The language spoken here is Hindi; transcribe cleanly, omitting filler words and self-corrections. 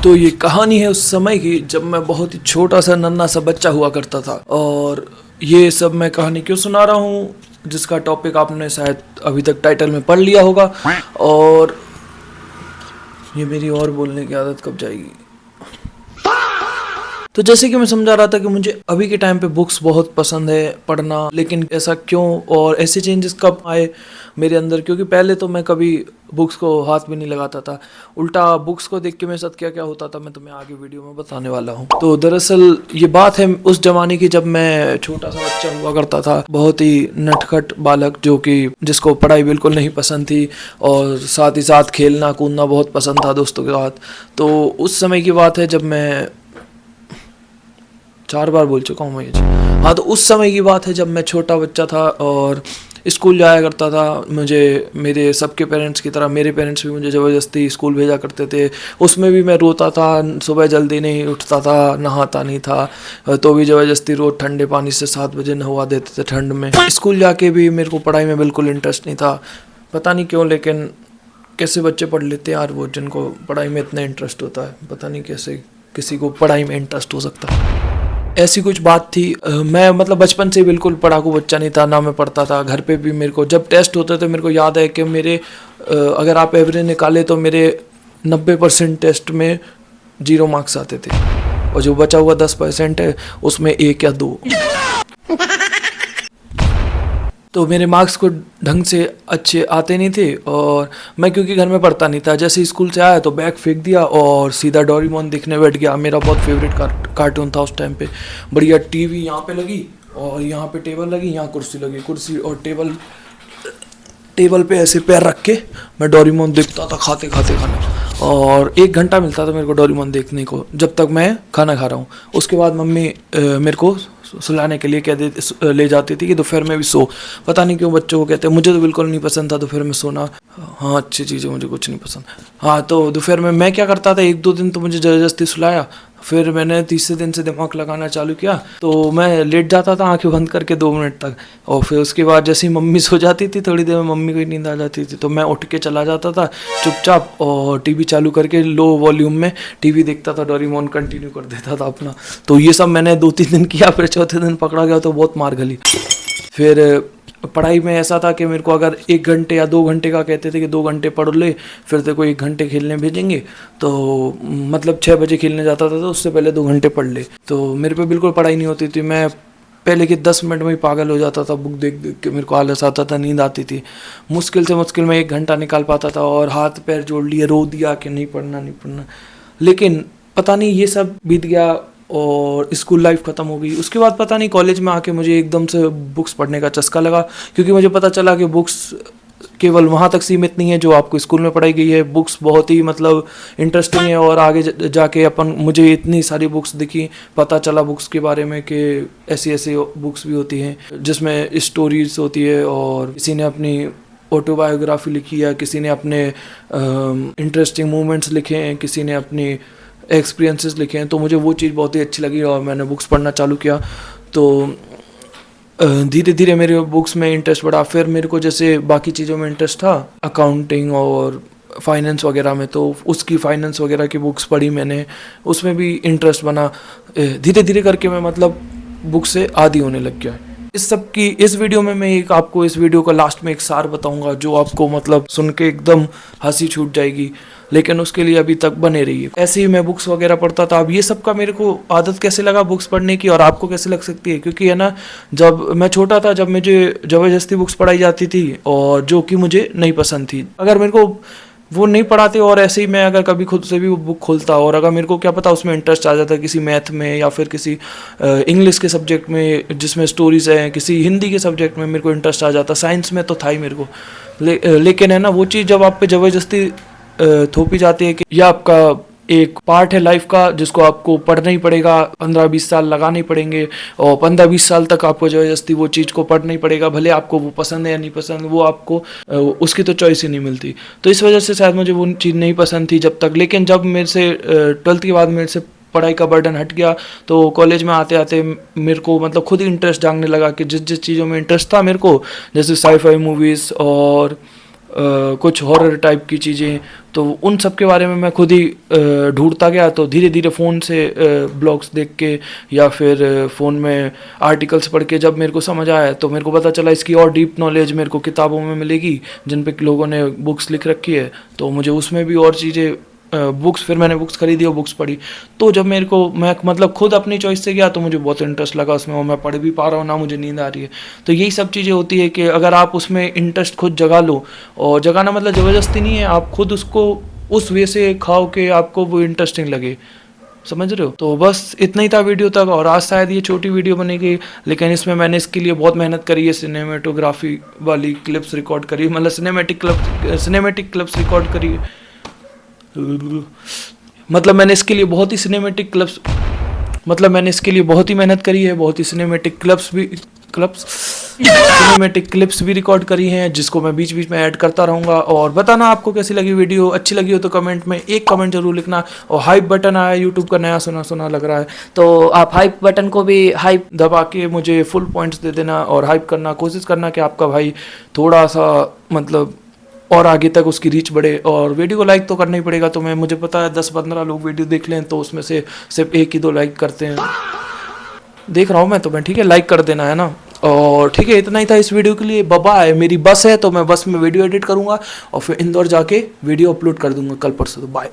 तो ये कहानी है उस समय की जब मैं बहुत ही छोटा सा नन्हा सा बच्चा हुआ करता था। और ये सब मैं कहानी क्यों सुना रहा हूँ, जिसका टॉपिक आपने शायद अभी तक टाइटल में पढ़ लिया होगा। और ये मेरी और बोलने की आदत कब जाएगी। तो जैसे कि मैं समझा रहा था कि मुझे अभी के टाइम पे बुक्स बहुत पसंद है पढ़ना, लेकिन ऐसा क्यों और ऐसे चेंजेस कब आए मेरे अंदर, क्योंकि पहले तो मैं कभी बुक्स को हाथ भी नहीं लगाता था। उल्टा बुक्स को देख के मेरे साथ क्या क्या होता था मैं तुम्हें आगे वीडियो में बताने वाला हूँ। तो दरअसल ये बात है उस जमाने की जब मैं छोटा सा बच्चा हुआ करता था, बहुत ही नटखट बालक जो कि जिसको पढ़ाई बिल्कुल नहीं पसंद थी और साथ ही साथ खेलना कूदना बहुत पसंद था दोस्तों के साथ। तो उस समय की बात है जब मैं 4 बार बोल चुका हूँ मैं ये। हाँ, तो उस समय की बात है जब मैं छोटा बच्चा था और स्कूल जाया करता था। मुझे मेरे सबके पेरेंट्स की तरह मेरे पेरेंट्स भी मुझे ज़बरदस्ती स्कूल भेजा करते थे। उसमें भी मैं रोता था, सुबह जल्दी नहीं उठता था, नहाता नहीं था, तो भी ज़बरदस्ती रोज़ ठंडे पानी से 7 बजे नहवा देते थे ठंड में। स्कूल जाके भी मेरे को पढ़ाई में बिल्कुल इंटरेस्ट नहीं था, पता नहीं क्यों। लेकिन कैसे बच्चे पढ़ लेते हैं यार वो, जिनको पढ़ाई में इतना इंटरेस्ट होता है, पता नहीं कैसे किसी को पढ़ाई में इंटरेस्ट हो सकता है। ऐसी कुछ बात थी। मैं मतलब बचपन से बिल्कुल पढ़ाकू बच्चा नहीं था, ना मैं पढ़ता था। घर पे भी मेरे को जब टेस्ट होते थे मेरे को याद है कि मेरे अगर आप एवरेज निकाले तो मेरे 90% टेस्ट में 0 मार्क्स आते थे, और जो बचा हुआ 10% है उसमें 1 या 2। तो मेरे मार्क्स को ढंग से अच्छे आते नहीं थे। और मैं क्योंकि घर में पढ़ता नहीं था, जैसे स्कूल से आया तो बैग फेंक दिया और सीधा डोरेमोन देखने बैठ गया। मेरा बहुत फेवरेट कार्टून था उस टाइम पे। बढ़िया टीवी यहाँ पे लगी और यहाँ पे टेबल लगी, यहाँ कुर्सी लगी, कुर्सी और टेबल पे ऐसे पैर रख के मैं डोरेमोन देखता था खाते खाते खाना। और 1 घंटा मिलता था मेरे को डोरेमोन देखने को, जब तक मैं खाना खा रहा हूँ। उसके बाद मम्मी मेरे को सुलाने के लिए ले जाती थी कि दोपहर में भी सो। पता नहीं क्यों बच्चों को कहते हैं, मुझे तो बिल्कुल नहीं पसंद था दोपहर में सोना। हाँ, अच्छी चीज़ है, मुझे कुछ नहीं पसंद। हाँ, तो दोपहर में मैं क्या करता था, 1-2 दिन तो मुझे ज़बरदस्ती सुलाया। फिर मैंने तीसरे दिन से दिमाग लगाना चालू किया, तो मैं लेट जाता था आंखें बंद करके 2 मिनट तक। और फिर उसके बाद जैसे ही मम्मी सो जाती थी, थोड़ी देर में मम्मी को ही नींद आ जाती थी, तो मैं उठ के चला जाता था चुपचाप और टीवी चालू करके लो वॉल्यूम में टीवी देखता था, डोरेमोन कंटिन्यू कर देता था अपना। तो ये सब मैंने 2-3 दिन किया, फिर चौथे दिन पकड़ा गया तो बहुत मार गली। फिर पढ़ाई में ऐसा था कि मेरे को अगर 1 घंटे या 2 घंटे का कहते थे कि 2 घंटे पढ़ ले, फिर तेरे को 1 घंटे खेलने भेजेंगे, तो मतलब 6 बजे खेलने जाता था तो उससे पहले 2 घंटे पढ़ ले। तो मेरे पे बिल्कुल पढ़ाई नहीं होती थी। मैं पहले के 10 मिनट में ही पागल हो जाता था, बुक देख देख के मेरे को आलस आता था, नींद आती थी। मुश्किल से मुश्किल में 1 घंटा निकाल पाता था और हाथ पैर जोड़ लिए, रो दिया कि नहीं पढ़ना नहीं पढ़ना। लेकिन पता नहीं ये सब बीत गया और स्कूल लाइफ ख़त्म हो गई। उसके बाद पता नहीं कॉलेज में आके मुझे एकदम से बुक्स पढ़ने का चस्का लगा, क्योंकि मुझे पता चला कि बुक्स केवल वहाँ तक सीमित नहीं है जो आपको स्कूल में पढ़ाई गई है। बुक्स बहुत ही मतलब इंटरेस्टिंग है और आगे जाके मुझे इतनी सारी बुक्स दिखी, पता चला बुक्स के बारे में कि ऐसी ऐसी बुक्स भी होती हैं जिसमें स्टोरीज होती है, और किसी ने अपनी ऑटोबायोग्राफी लिखी है, किसी ने अपने इंटरेस्टिंग मोमेंट्स लिखे हैं, किसी ने अपनी एक्सपीरियंसेस लिखे हैं। तो मुझे वो चीज़ बहुत ही अच्छी लगी और मैंने बुक्स पढ़ना चालू किया। तो धीरे धीरे मेरे बुक्स में इंटरेस्ट बढ़ा। फिर मेरे को जैसे बाकी चीज़ों में इंटरेस्ट था, अकाउंटिंग और फाइनेंस वगैरह में, तो उसकी फाइनेंस वगैरह की बुक्स पढ़ी मैंने, उसमें भी इंटरेस्ट बना। धीरे धीरे करके मैं मतलब बुक से आदी होने लग गया। इस वीडियो में मैं आपको इस वीडियो का लास्ट में एक सार बताऊंगा जो आपको मतलब सुन के एकदम हंसी छूट जाएगी, लेकिन उसके लिए अभी तक बने रहिए। ऐसे ही मैं बुक्स वगैरह पढ़ता था। अब ये सब का मेरे को आदत कैसे लगा बुक्स पढ़ने की और आपको कैसे लग सकती है, क्योंकि है ना, जब मैं छोटा था, जब मुझे ज़बरदस्ती बुक्स पढ़ाई जाती थी और जो कि मुझे नहीं पसंद थी, अगर मेरे को वो नहीं पढ़ाते और ऐसे ही मैं अगर कभी खुद से भी वो बुक खोलता और अगर मेरे को क्या पता उसमें इंटरेस्ट आ जाता किसी मैथ में या फिर किसी इंग्लिश के सब्जेक्ट में जिसमें स्टोरीज हैं, किसी हिंदी के सब्जेक्ट में मेरे को इंटरेस्ट आ जाता। साइंस में तो था ही मेरे को, लेकिन है ना, वो चीज़ जब आप पे ज़बरदस्ती थोपी जाती है कि यह आपका एक पार्ट है लाइफ का जिसको आपको पढ़ना ही पड़ेगा, 15-20 साल लगाने ही पड़ेंगे और 15-20 साल तक आपको ज़बरदस्ती वो चीज़ को पढ़ना ही पड़ेगा, भले आपको वो पसंद है या नहीं पसंद, वो आपको उसकी तो चॉइस ही नहीं मिलती। तो इस वजह से शायद मुझे वो चीज़ नहीं पसंद थी जब तक। लेकिन जब मेरे से 12th के बाद मेरे से पढ़ाई का बर्डन हट गया, तो कॉलेज में आते आते मेरे को मतलब खुद ही इंटरेस्ट जागने लगा कि जिस जिस चीज़ों में इंटरेस्ट था मेरे को, जैसे साई-फाई मूवीज़ और कुछ हॉरर टाइप की चीज़ें, तो उन सब के बारे में मैं खुद ही ढूंढता गया। तो धीरे धीरे फ़ोन से ब्लॉग्स देख के या फिर फ़ोन में आर्टिकल्स पढ़ के जब मेरे को समझ आया, तो मेरे को पता चला इसकी और डीप नॉलेज मेरे को किताबों में मिलेगी जिन पे लोगों ने बुक्स लिख रखी है। तो मुझे उसमें भी और चीज़ें बुक्स, फिर मैंने बुक्स खरीदी और बुक्स पढ़ी। तो जब मेरे को, मैं मतलब खुद अपनी चॉइस से गया, तो मुझे बहुत इंटरेस्ट लगा उसमें और मैं पढ़ भी पा रहा हूँ, ना मुझे नींद आ रही है। तो यही सब चीज़ें होती है कि अगर आप उसमें इंटरेस्ट खुद जगा लो, और जगाना मतलब ज़बरदस्ती नहीं है, आप खुद उसको उस वे से खाओ कि आपको वो इंटरेस्टिंग लगे, समझ रहे हो। तो बस इतना ही था वीडियो तक, और आज शायद ये छोटी वीडियो बनेगी, लेकिन इसमें मैंने इसके लिए बहुत मेहनत करी है। सिनेमेटोग्राफी वाली क्लिप्स रिकॉर्ड करी, मतलब सिनेमेटिक क्लिप्स रिकॉर्ड करी है। मतलब मैंने इसके लिए बहुत ही मेहनत करी है, बहुत ही सिनेमेटिक क्लिप्स भी रिकॉर्ड करी हैं, जिसको मैं बीच बीच में ऐड करता रहूँगा। और बताना आपको कैसी लगी वीडियो, अच्छी लगी हो तो कमेंट में एक कमेंट जरूर लिखना। और हाइप बटन आया, यूट्यूब का नया सुना लग रहा है, तो आप हाइप बटन को भी हाइप दबा के मुझे फुल पॉइंट्स दे देना, और हाइप करना, कोशिश करना कि आपका भाई थोड़ा सा मतलब और आगे तक उसकी रीच बढ़े। और वीडियो को लाइक तो करना ही पड़ेगा, तो मैं, मुझे पता है 10-15 लोग वीडियो देख लें तो उसमें से सिर्फ 1 ही 2 लाइक करते हैं, देख रहा हूँ मैं, तो मैं ठीक है, लाइक कर देना है ना। और ठीक है, इतना ही था इस वीडियो के लिए। बाय। मेरी बस है तो मैं बस में वीडियो एडिट करूँगा और फिर इंदौर जाके वीडियो अपलोड कर दूंगा कल परसों। तो बाय।